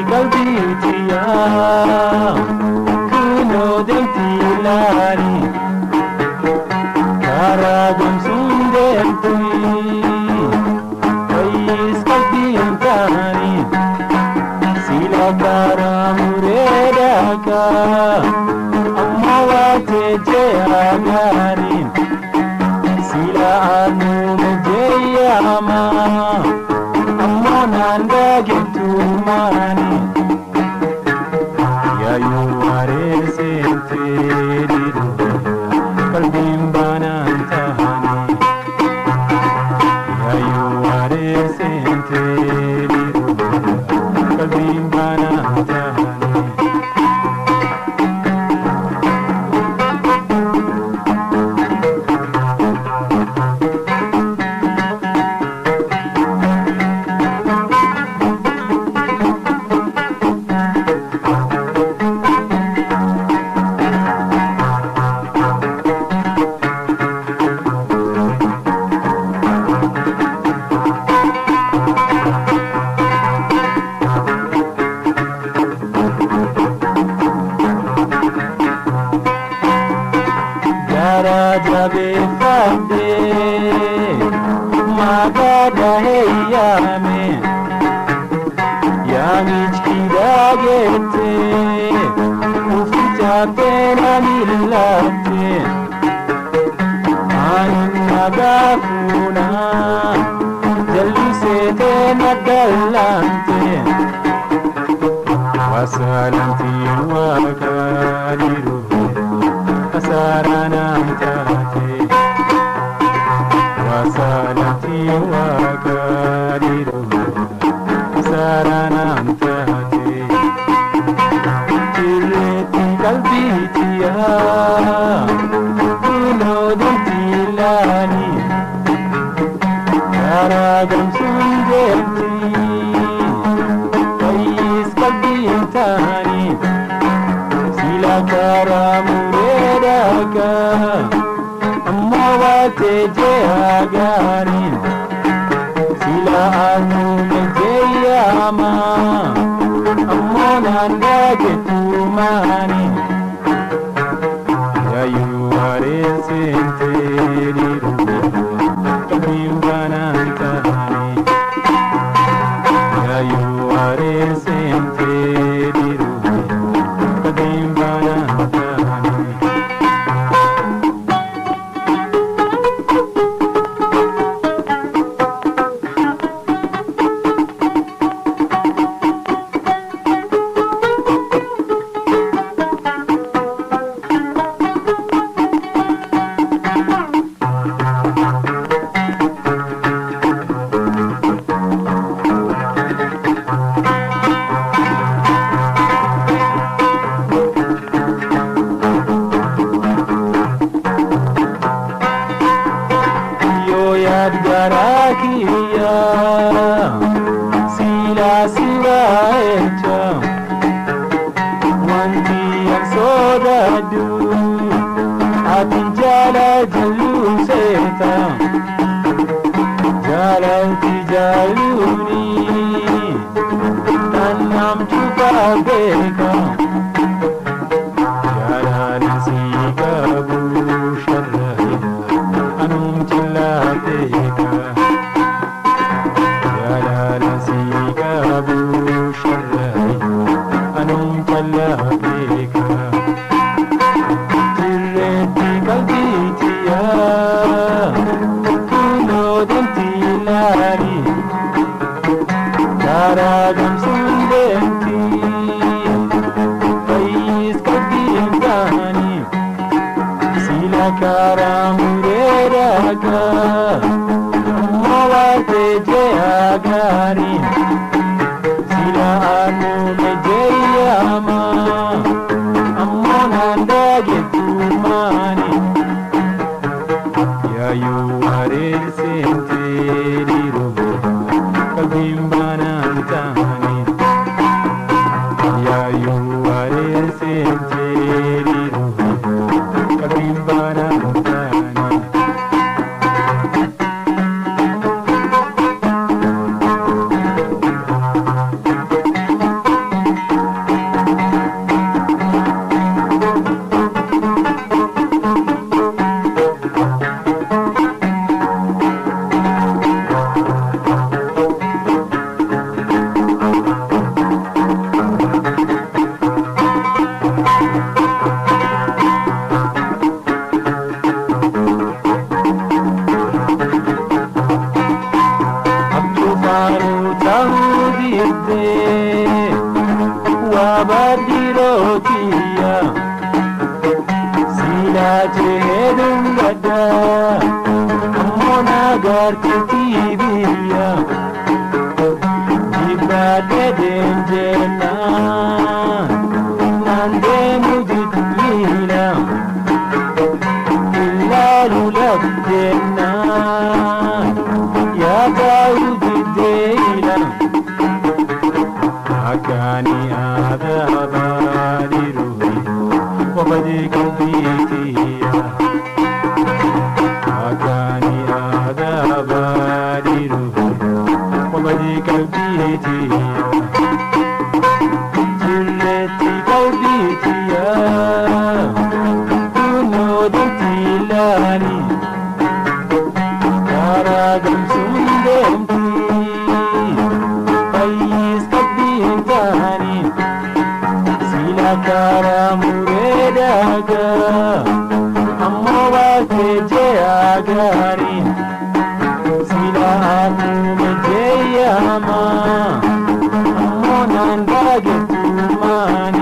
qalbiitiya kunoo deemti ilaali karaa gamsuun deemti fayyis qalbiin taani sila karaa mureedaka amma waatee jea gaariin sila aanume jeeyama ammo nanda gettumani yayu aresente diru kalbin banantani yayu aresente diru kalbin banantani Jabe fande magada heyame yamichkidagete ufita pena millate anagafuna jallisete nagalante wasalanti wakadiru Saranamtate wasalati wakadiru saranamtate tireti kalbitiya kunodintilani karagam sundeti fayis kalbintani sila karamu amma waate jea gaarin sila aanume jeeyama ammo nanda gettumani yayu aresente diru kalbin banantani yayu aresente diru kalbin banantani Garakiya sila siwaecha wanti yang sodadu atin jala jalu seta jalan ti jaluni tanam chupa beka jalan si kabu sharrai anum chillateka Tireti kalbitiya kunodintilani karagam sundenti fayis kalbintani sila karamureraka mawate jea garin sila aanume jeeyama ammo nanda gettumani yayu aresente diru kalbin banantani badirotiya sila chehedum gada amona gartitibiya jibade denjena nande mujidila illalu labdena ya gaudidila akani adabadi ruhi wabadi kalbitiya akani adabadi ruhi wabadi kalbitiya jirreti kalbitiya tunodintilani karagam sundemti pais kabintani sila kara muredaga ammo wate jayagari sila aku menjayama ammo nandage tumani